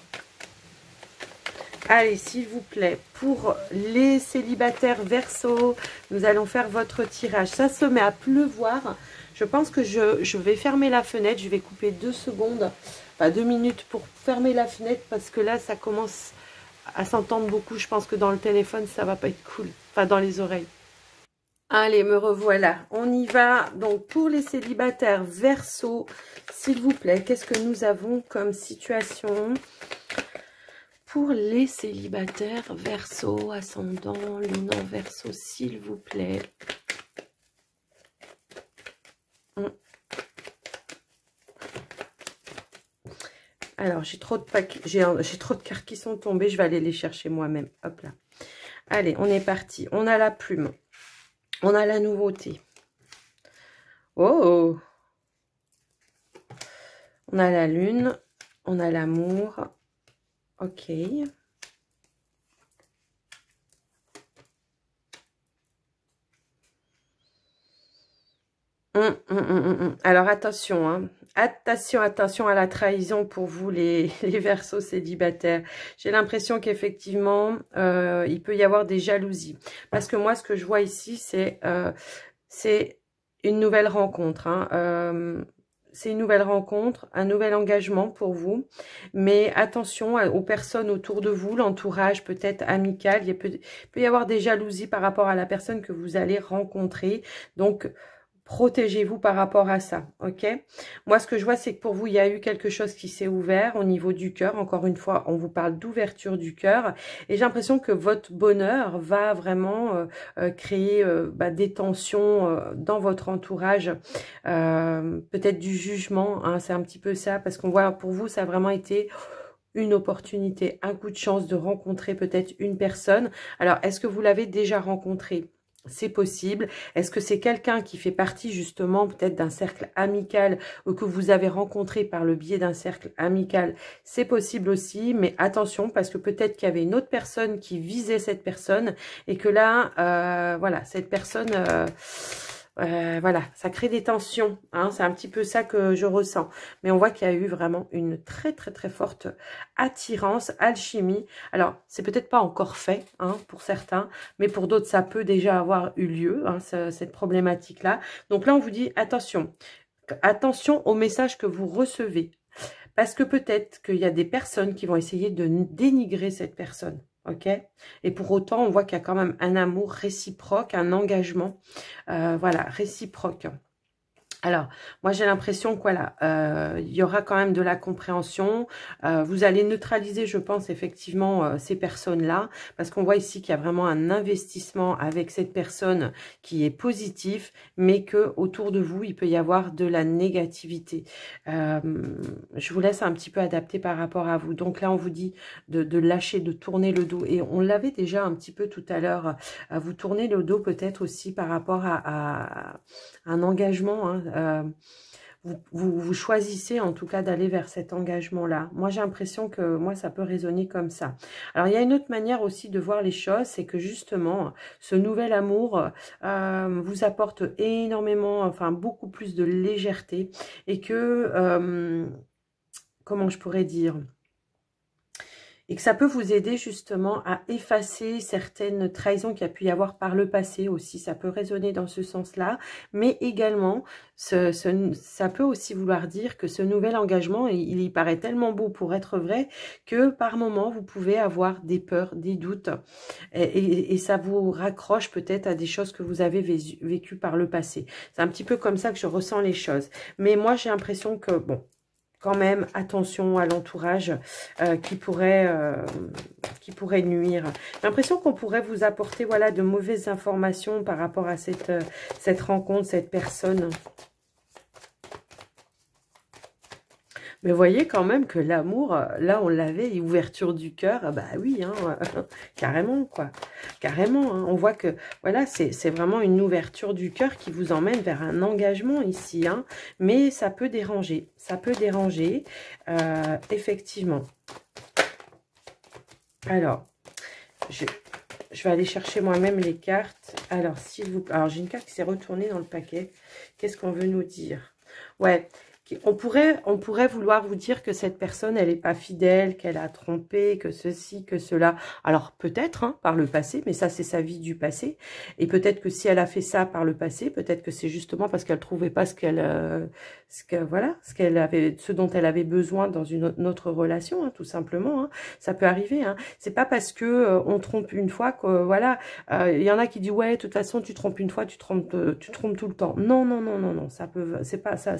Allez, s'il vous plaît, pour les célibataires Verseau, nous allons faire votre tirage. Ça se met à pleuvoir. Je pense que je vais fermer la fenêtre, je vais couper 2 secondes. Enfin, 2 minutes pour fermer la fenêtre parce que là, ça commence à s'entendre beaucoup. Je pense que dans le téléphone, ça va pas être cool. Enfin, dans les oreilles. Allez, me revoilà. On y va. Donc, pour les célibataires Verseau, s'il vous plaît, qu'est-ce que nous avons comme situation? Pour les célibataires Verseau, ascendant, lune en Verseau, s'il vous plaît. Alors, j'ai trop de cartes qui sont tombées. Je vais aller les chercher moi-même. Hop là. Allez, on est parti. On a la plume. On a la nouveauté. Oh! On a la lune. On a l'amour. Ok. Alors, attention, hein. Attention à la trahison pour vous, les Verseaux célibataires. J'ai l'impression qu'effectivement, il peut y avoir des jalousies. Parce que moi, ce que je vois ici, c'est une nouvelle rencontre. Hein. C'est une nouvelle rencontre, un nouvel engagement pour vous. Mais attention aux personnes autour de vous, l'entourage peut-être amical. Il peut y avoir des jalousies par rapport à la personne que vous allez rencontrer. Donc, protégez-vous par rapport à ça, ok? Moi, ce que je vois, c'est que pour vous, il y a eu quelque chose qui s'est ouvert au niveau du cœur. Encore une fois, on vous parle d'ouverture du cœur. Et j'ai l'impression que votre bonheur va vraiment créer des tensions dans votre entourage. Peut-être du jugement, hein, c'est un petit peu ça. Parce qu'on voit, pour vous, ça a vraiment été une opportunité, un coup de chance de rencontrer peut-être une personne. Alors, est-ce que vous l'avez déjà rencontré? C'est possible. Est-ce que c'est quelqu'un qui fait partie justement peut-être d'un cercle amical ou que vous avez rencontré par le biais d'un cercle amical? C'est possible aussi, mais attention parce que peut-être qu'il y avait une autre personne qui visait cette personne et que là, voilà, cette personne... voilà, ça crée des tensions, hein, c'est un petit peu ça que je ressens. Mais on voit qu'il y a eu vraiment une très forte attirance, alchimie. Alors, c'est peut-être pas encore fait, hein, pour certains, mais pour d'autres, ça peut déjà avoir eu lieu, hein, cette problématique-là. Donc là, on vous dit, attention aux messages que vous recevez. Parce que peut-être qu'il y a des personnes qui vont essayer de dénigrer cette personne. Ok, et pour autant, on voit qu'il y a quand même un amour réciproque, un engagement, voilà, réciproque. Alors, moi j'ai l'impression que voilà, il y aura quand même de la compréhension. Vous allez neutraliser, je pense, effectivement, ces personnes-là, parce qu'on voit ici qu'il y a vraiment un investissement avec cette personne qui est positif, mais que autour de vous, il peut y avoir de la négativité. Je vous laisse un petit peu adapter par rapport à vous. Donc là, on vous dit de lâcher, de tourner le dos. Et on l'avait déjà un petit peu tout à l'heure. Vous tournez le dos peut-être aussi par rapport à un engagement, hein. Vous choisissez en tout cas d'aller vers cet engagement-là. Moi, j'ai l'impression que moi, ça peut résonner comme ça. Alors, il y a une autre manière aussi de voir les choses, c'est que justement, ce nouvel amour vous apporte énormément, enfin beaucoup plus de légèreté et que, comment je pourrais dire, et que ça peut vous aider justement à effacer certaines trahisons qu'il y a pu y avoir par le passé aussi. Ça peut résonner dans ce sens-là, mais également, ça peut aussi vouloir dire que ce nouvel engagement, il y paraît tellement beau pour être vrai que par moment, vous pouvez avoir des peurs, des doutes, et ça vous raccroche peut-être à des choses que vous avez vécues par le passé. C'est un petit peu comme ça que je ressens les choses. Mais moi, j'ai l'impression que, bon, quand même, attention à l'entourage qui pourrait nuire. J'ai l'impression qu'on pourrait vous apporter voilà, de mauvaises informations par rapport à cette rencontre, cette personne. Mais voyez quand même que l'amour, là on l'avait, ouverture du cœur, bah oui, hein, carrément quoi, carrément. Hein. On voit que voilà, c'est vraiment une ouverture du cœur qui vous emmène vers un engagement ici, hein, mais ça peut déranger, effectivement. Alors, je vais aller chercher moi-même les cartes. Alors, s'il vous plaît, alors j'ai une carte qui s'est retournée dans le paquet. Qu'est-ce qu'on veut nous dire? Ouais. On pourrait vouloir vous dire que cette personne, elle n'est pas fidèle, qu'elle a trompé, que ceci, que cela. Alors peut-être hein, par le passé, mais ça c'est sa vie du passé. Et peut-être que si elle a fait ça par le passé, peut-être que c'est justement parce qu'elle trouvait pas ce dont elle avait besoin dans une autre relation, hein, tout simplement. Hein. Ça peut arriver. Hein. C'est pas parce que on trompe une fois que voilà. Il y en a qui disent ouais, de toute façon tu trompes une fois, tu trompes tout le temps. Non, non, non, non, non. Ça peut, c'est pas ça.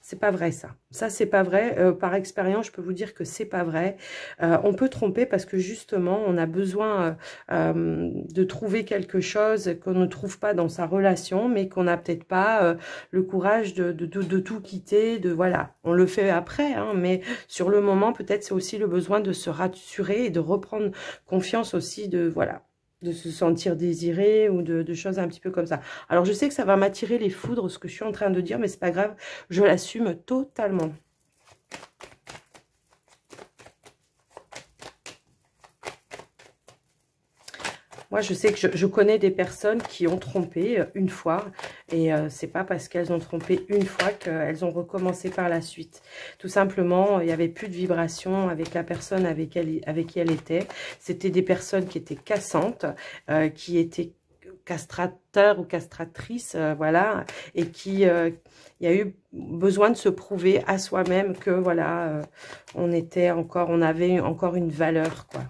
C'est pas vrai ça. Ça, c'est pas vrai. Par expérience, je peux vous dire que c'est pas vrai. On peut tromper parce que justement, on a besoin de trouver quelque chose qu'on ne trouve pas dans sa relation, mais qu'on n'a peut-être pas le courage de tout quitter. Voilà, on le fait après, hein, mais sur le moment, peut-être c'est aussi le besoin de se rassurer et de reprendre confiance aussi voilà, de se sentir désiré ou de choses un petit peu comme ça. Alors, je sais que ça va m'attirer les foudres, ce que je suis en train de dire, mais c'est pas grave, je l'assume totalement. Moi, je sais que je connais des personnes qui ont trompé une fois et c'est pas parce qu'elles ont trompé une fois qu'elles ont recommencé par la suite. Tout simplement, il n'y avait plus de vibration avec la personne avec qui elle était. C'était des personnes qui étaient cassantes, qui étaient castrateurs ou castratrices, voilà, et qui, il y a eu besoin de se prouver à soi-même que, voilà, on avait encore une valeur, quoi.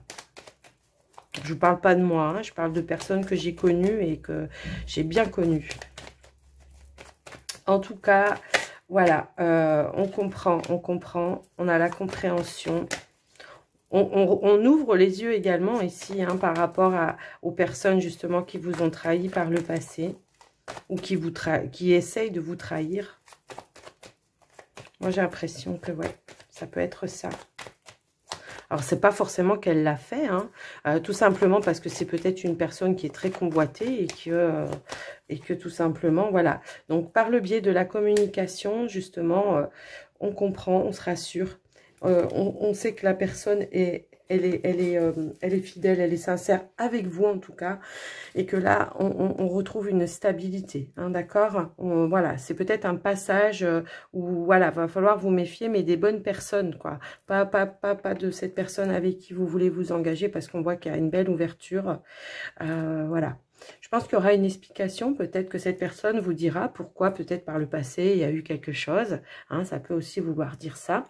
Je ne parle pas de moi, hein, je parle de personnes que j'ai connues et que j'ai bien connues. En tout cas, voilà, on comprend, on a la compréhension. On ouvre les yeux également ici hein, par rapport aux personnes justement qui vous ont trahi par le passé ou qui essayent de vous trahir. Moi, j'ai l'impression que ouais, ça peut être ça. Alors, c'est pas forcément qu'elle l'a fait, hein, tout simplement parce que c'est peut-être une personne qui est très convoitée et que tout simplement, voilà. Donc, par le biais de la communication, justement, on comprend, on se rassure. On sait que la personne elle est fidèle, elle est sincère avec vous en tout cas, et que là, on retrouve une stabilité, hein, d'accord? Voilà, c'est peut-être un passage où, voilà, va falloir vous méfier, mais des bonnes personnes, quoi. Pas de cette personne avec qui vous voulez vous engager, parce qu'on voit qu'il y a une belle ouverture, voilà. Je pense qu'il y aura une explication, peut-être que cette personne vous dira pourquoi, peut-être par le passé, il y a eu quelque chose, hein, ça peut aussi vouloir dire ça.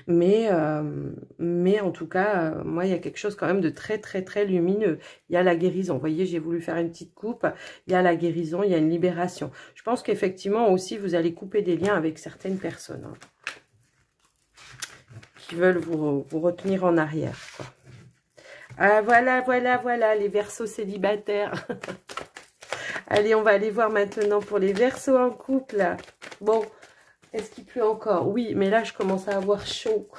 Mais en tout cas, moi, il y a quelque chose quand même de très, très, très lumineux. Il y a la guérison. Vous voyez, j'ai voulu faire une petite coupe. Il y a la guérison, il y a une libération. Je pense qu'effectivement aussi, vous allez couper des liens avec certaines personnes hein, qui veulent vous retenir en arrière, quoi. Ah, voilà, voilà, voilà, les Verseaux célibataires. Allez, on va aller voir maintenant pour les Verseaux en couple. Bon, est-ce qu'il pleut encore? Oui, mais là, je commence à avoir chaud.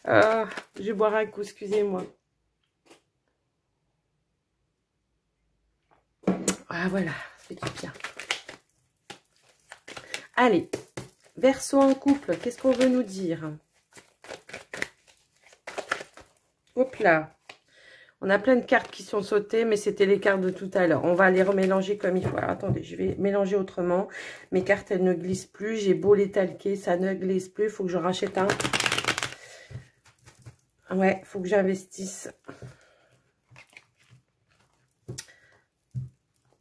Ah, je vais boire un coup, excusez-moi. Ah, voilà, ça fait du bien. Allez, Verseau en couple, qu'est-ce qu'on veut nous dire? Hop là. On a plein de cartes qui sont sautées, mais c'était les cartes de tout à l'heure. On va les remélanger comme il faut. Alors, attendez, je vais mélanger autrement. Mes cartes, elles ne glissent plus. J'ai beau les talquer, ça ne glisse plus. Il faut que je rachète un. Ouais, il faut que j'investisse.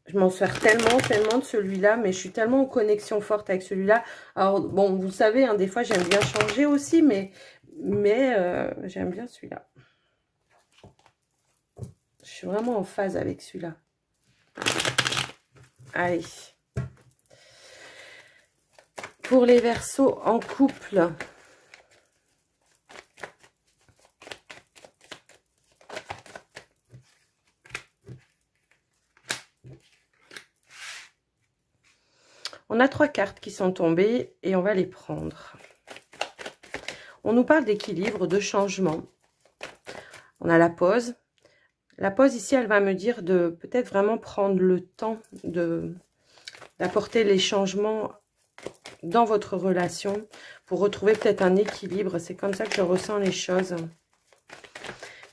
Je m'en sers tellement, tellement de celui-là, mais je suis tellement en connexion forte avec celui-là. Alors, bon, vous savez, hein, des fois, j'aime bien changer aussi, mais j'aime bien celui-là. Je suis vraiment en phase avec celui-là. Allez. Pour les Verseaux en couple. On a 3 cartes qui sont tombées et on va les prendre. On nous parle d'équilibre, de changement. On a la pause. La pause ici, elle va me dire de peut-être vraiment prendre le temps d'apporter les changements dans votre relation pour retrouver peut-être un équilibre. C'est comme ça que je ressens les choses.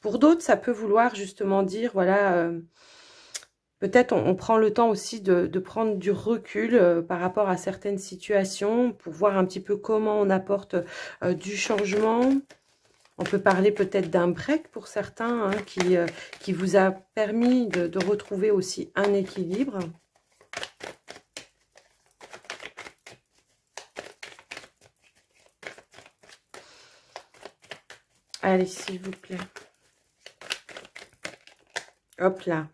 Pour d'autres, ça peut vouloir justement dire, voilà, peut-être on prend le temps aussi de prendre du recul par rapport à certaines situations pour voir un petit peu comment on apporte du changement. On peut parler peut-être d'un break pour certains hein, qui vous a permis de retrouver aussi un équilibre. Allez, s'il vous plaît. Hop là.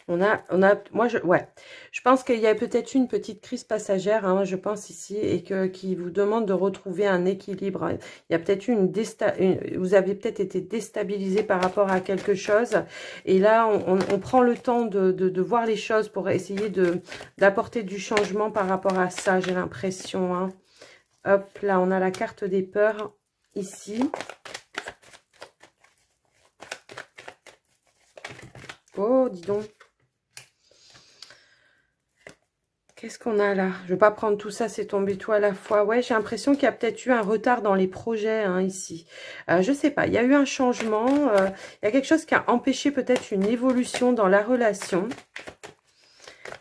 Moi, je pense qu'il y a peut-être une petite crise passagère, hein, je pense ici, et qui vous demande de retrouver un équilibre. Il y a peut-être vous avez peut-être été déstabilisé par rapport à quelque chose, et là, on prend le temps de voir les choses pour essayer d'apporter du changement par rapport à ça, j'ai l'impression. Hein. Hop, là, on a la carte des peurs ici. Oh, dis donc. Qu'est-ce qu'on a là? Je ne vais pas prendre tout ça, c'est tombé tout à la fois. Ouais, j'ai l'impression qu'il y a peut-être eu un retard dans les projets hein, ici. Je ne sais pas, il y a eu un changement. Il y a quelque chose qui a empêché peut-être une évolution dans la relation.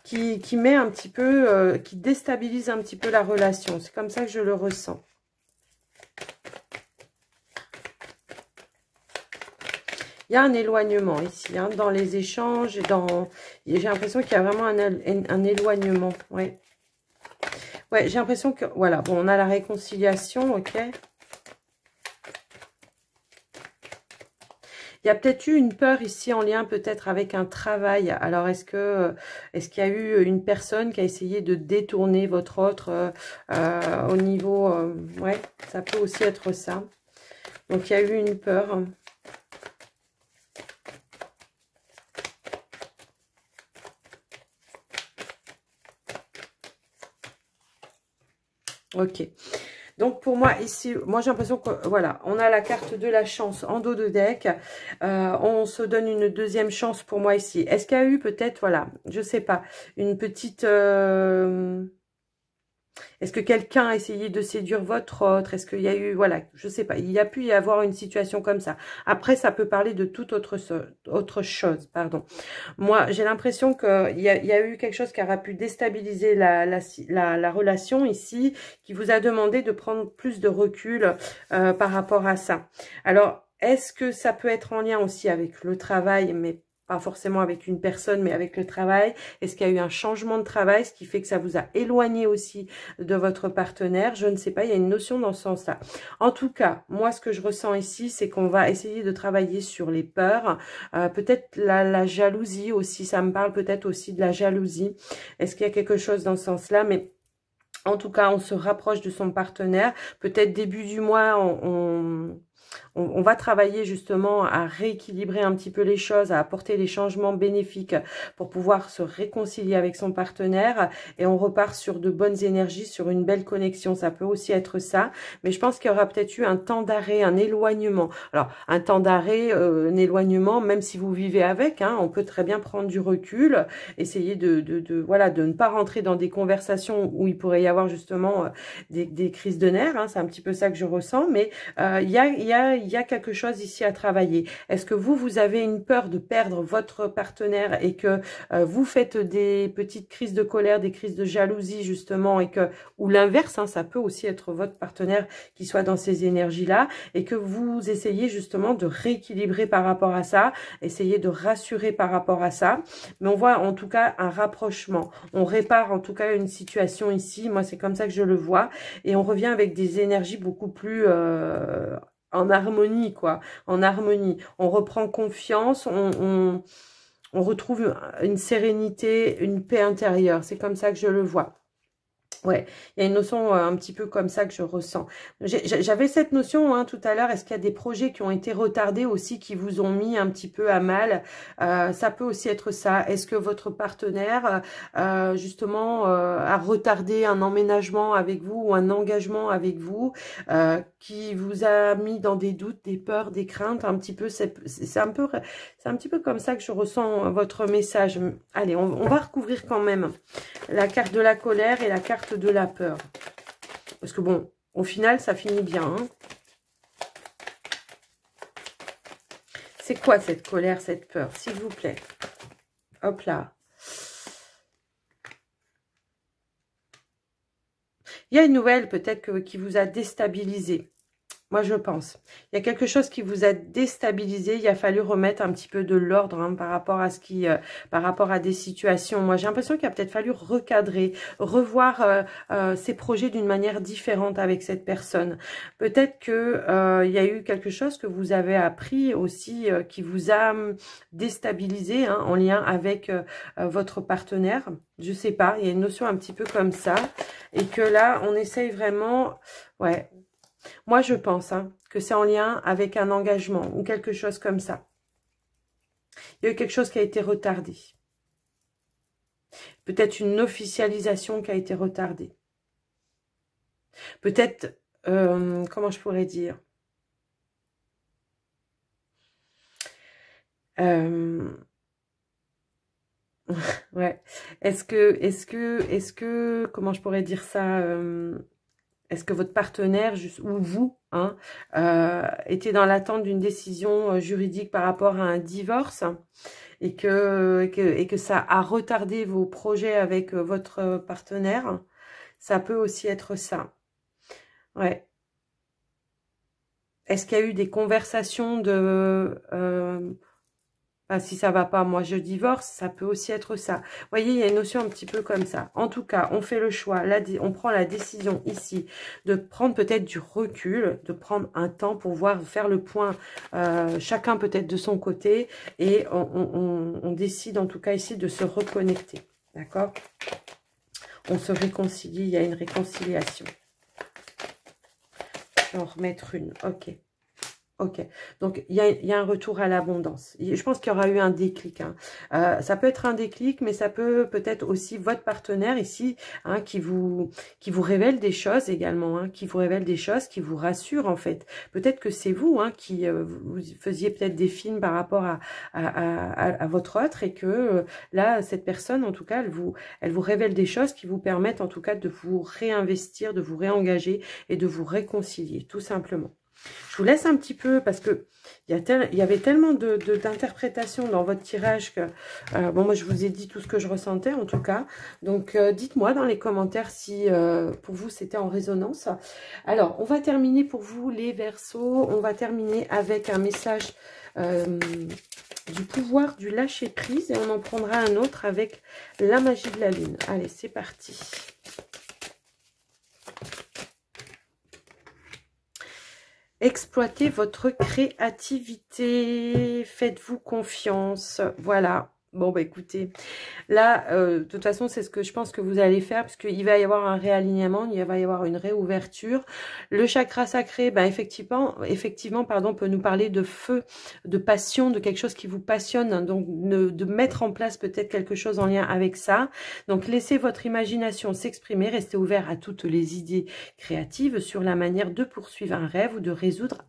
Qui met un petit peu, qui déstabilise un petit peu la relation. C'est comme ça que je le ressens. Il y a un éloignement ici, hein, dans les échanges. J'ai l'impression qu'il y a vraiment un éloignement. Ouais, ouais, j'ai l'impression que... Voilà, bon, on a la réconciliation, ok. Il y a peut-être eu une peur ici en lien peut-être avec un travail. Alors, est-ce qu'il y a eu une personne qui a essayé de détourner votre autre au niveau... ouais, ça peut aussi être ça. Donc, il y a eu une peur. Ok. Donc, pour moi, ici, moi, j'ai l'impression que, voilà, on a la carte de la chance en dos de deck. On se donne une deuxième chance pour moi ici. Est-ce qu'il y a eu peut-être, voilà, je sais pas, une petite... Est-ce que quelqu'un a essayé de séduire votre autre? Est-ce qu'il y a eu, voilà, je sais pas, il y a pu y avoir une situation comme ça. Après, ça peut parler de toute autre chose, pardon. Moi, j'ai l'impression qu'il y a eu quelque chose qui aura pu déstabiliser la relation ici, qui vous a demandé de prendre plus de recul par rapport à ça. Alors, est-ce que ça peut être en lien aussi avec le travail, mais pas forcément avec une personne, mais avec le travail? Est-ce qu'il y a eu un changement de travail, ce qui fait que ça vous a éloigné aussi de votre partenaire? Je ne sais pas, il y a une notion dans ce sens-là. En tout cas, moi, ce que je ressens ici, c'est qu'on va essayer de travailler sur les peurs, peut-être la jalousie aussi, ça me parle peut-être aussi de la jalousie. Est-ce qu'il y a quelque chose dans ce sens-là? Mais en tout cas, on se rapproche de son partenaire. Peut-être début du mois, on va travailler justement à rééquilibrer un petit peu les choses, à apporter des changements bénéfiques pour pouvoir se réconcilier avec son partenaire et on repart sur de bonnes énergies, sur une belle connexion. Ça peut aussi être ça, mais je pense qu'il y aura peut-être eu un temps d'arrêt, un éloignement. Alors, un temps d'arrêt, un éloignement, même si vous vivez avec, hein, on peut très bien prendre du recul, essayer voilà, de ne pas rentrer dans des conversations où il pourrait y avoir justement des crises de nerfs, hein, c'est un petit peu ça que je ressens, mais il y a quelque chose ici à travailler. Est-ce que vous avez une peur de perdre votre partenaire et que vous faites des petites crises de colère, des crises de jalousie justement, et que, ou l'inverse, hein, ça peut aussi être votre partenaire qui soit dans ces énergies-là, et que vous essayez justement de rééquilibrer par rapport à ça, essayer de rassurer par rapport à ça. Mais on voit en tout cas un rapprochement. On répare en tout cas une situation ici. Moi, c'est comme ça que je le vois. Et on revient avec des énergies beaucoup plus en harmonie, quoi. En harmonie. On reprend confiance, on retrouve une sérénité, une paix intérieure. C'est comme ça que je le vois. Ouais, il y a une notion un petit peu comme ça que je ressens. J'avais cette notion hein, tout à l'heure, est-ce qu'il y a des projets qui ont été retardés aussi, qui vous ont mis un petit peu à mal? Ça peut aussi être ça. Est-ce que votre partenaire, justement, a retardé un emménagement avec vous ou un engagement avec vous qui vous a mis dans des doutes, des peurs, des craintes? Un petit peu, c'est un petit peu comme ça que je ressens votre message. Allez, on va recouvrir quand même la carte de la colère et la carte de la peur. Parce que bon, au final, ça finit bien. Hein. C'est quoi cette colère, cette peur, s'il vous plaît? Hop là. Il y a une nouvelle peut-être qui vous a déstabilisé. Moi, je pense. Il y a quelque chose qui vous a déstabilisé. Il a fallu remettre un petit peu de l'ordre hein, par rapport à par rapport à des situations. Moi, j'ai l'impression qu'il a peut-être fallu recadrer, revoir ses projets d'une manière différente avec cette personne. Peut-être que il y a eu quelque chose que vous avez appris aussi qui vous a déstabilisé hein, en lien avec votre partenaire. Je sais pas. Il y a une notion un petit peu comme ça et que là, on essaye vraiment, ouais. Moi, je pense hein, que c'est en lien avec un engagement ou quelque chose comme ça. Il y a eu quelque chose qui a été retardé. Peut-être une officialisation qui a été retardée. Peut-être, comment je pourrais dire ouais. Est-ce que, comment je pourrais dire ça est-ce que votre partenaire, ou vous, hein, était dans l'attente d'une décision juridique par rapport à un divorce et que ça a retardé vos projets avec votre partenaire? Ça peut aussi être ça. Ouais. Est-ce qu'il y a eu des conversations de... si ça va pas, moi je divorce, ça peut aussi être ça. Vous voyez, il y a une notion un petit peu comme ça. En tout cas, on fait le choix, on prend la décision ici de prendre peut-être du recul, de prendre un temps pour voir, faire le point, chacun peut-être de son côté, et on décide en tout cas ici de se reconnecter. D'accord? On se réconcilie, il y a une réconciliation. Je vais en remettre une, ok. Ok, donc il y a un retour à l'abondance. Je pense qu'il y aura eu un déclic. Hein. Ça peut être un déclic, mais ça peut-être aussi votre partenaire ici hein, qui vous révèle des choses également, hein, qui vous révèle des choses, qui vous rassure en fait. Peut-être que c'est vous hein, qui vous faisiez peut-être des films par rapport à votre autre et que là, cette personne, en tout cas, elle vous révèle des choses qui vous permettent en tout cas de vous réinvestir, de vous réengager et de vous réconcilier, tout simplement. Je vous laisse un petit peu parce que il y avait tellement d'interprétations dans votre tirage que bon, moi je vous ai dit tout ce que je ressentais en tout cas. Donc dites-moi dans les commentaires si pour vous c'était en résonance. Alors on va terminer pour vous les Verseaux. On va terminer avec un message du pouvoir du lâcher prise et on en prendra un autre avec la magie de la lune. Allez, c'est parti. Exploitez votre créativité, faites-vous confiance, voilà. Bon, bah écoutez, là, de toute façon, c'est ce que je pense que vous allez faire, parce qu'il va y avoir un réalignement, il va y avoir une réouverture. Le chakra sacré, ben effectivement, pardon, peut nous parler de feu, de passion, de quelque chose qui vous passionne, donc de mettre en place peut-être quelque chose en lien avec ça. Donc, laissez votre imagination s'exprimer, restez ouvert à toutes les idées créatives sur la manière de poursuivre un rêve ou de résoudre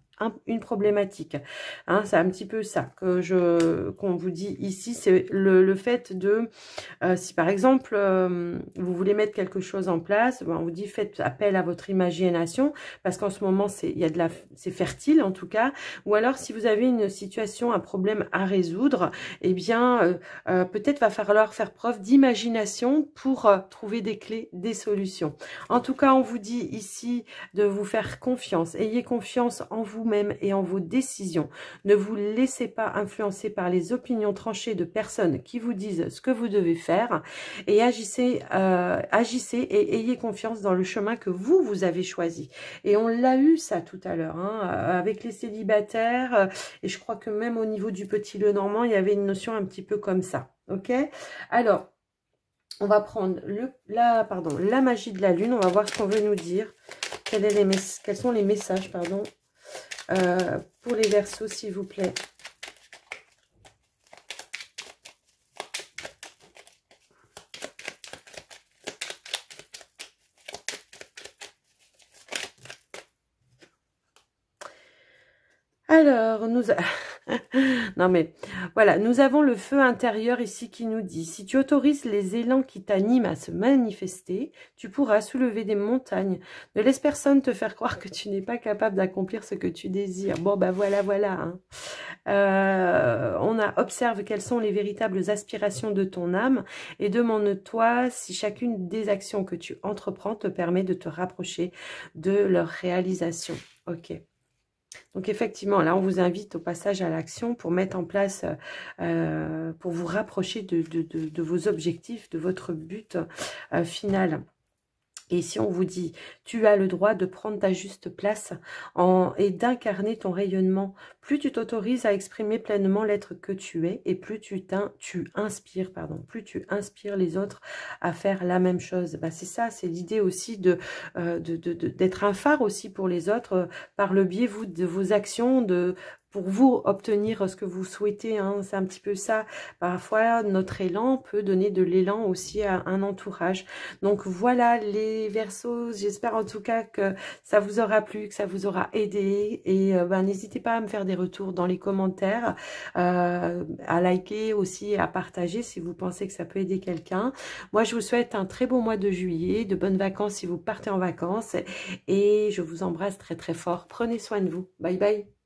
une problématique. Hein, c'est un petit peu ça que qu'on vous dit ici, c'est le fait de, si par exemple, vous voulez mettre quelque chose en place, ben, on vous dit faites appel à votre imagination, parce qu'en ce moment, c'est fertile en tout cas, ou alors si vous avez une situation, un problème à résoudre, eh bien, peut-être va falloir faire preuve d'imagination pour trouver des clés, des solutions. En tout cas, on vous dit ici de vous faire confiance, ayez confiance en vous même et en vos décisions. Ne vous laissez pas influencer par les opinions tranchées de personnes qui vous disent ce que vous devez faire et agissez et ayez confiance dans le chemin que vous avez choisi. Et on l'a eu ça tout à l'heure, hein, avec les célibataires et je crois que même au niveau du Petit Lenormand, il y avait une notion un petit peu comme ça. Ok? Alors, on va prendre la magie de la lune, on va voir ce qu'on veut nous dire. Quels sont les messages, pardon, pour les Verseaux, s'il vous plaît. Alors, non mais, voilà, nous avons le feu intérieur ici qui nous dit, si tu autorises les élans qui t'animent à se manifester, tu pourras soulever des montagnes. Ne laisse personne te faire croire que tu n'es pas capable d'accomplir ce que tu désires. Bon, bah voilà. Hein. Observe quelles sont les véritables aspirations de ton âme et demande-toi si chacune des actions que tu entreprends te permet de te rapprocher de leur réalisation. Ok. Donc effectivement, là, on vous invite au passage à l'action pour mettre en place, pour vous rapprocher de vos objectifs, de votre but final. Et si on vous dit, tu as le droit de prendre ta juste place et d'incarner ton rayonnement, plus tu t'autorises à exprimer pleinement l'être que tu es et plus tu inspires les autres à faire la même chose. Bah, c'est ça, c'est l'idée aussi d'être un phare aussi pour les autres par le biais de vos actions, pour vous obtenir ce que vous souhaitez, hein, c'est un petit peu ça. Parfois, notre élan peut donner de l'élan aussi à un entourage. Donc voilà les Verseaux, j'espère en tout cas que ça vous aura plu, que ça vous aura aidé. Et n'hésitez pas à me faire des retours dans les commentaires, à liker aussi, à partager si vous pensez que ça peut aider quelqu'un. Moi, je vous souhaite un très beau mois de juillet, de bonnes vacances si vous partez en vacances. Et je vous embrasse très très fort. Prenez soin de vous. Bye bye.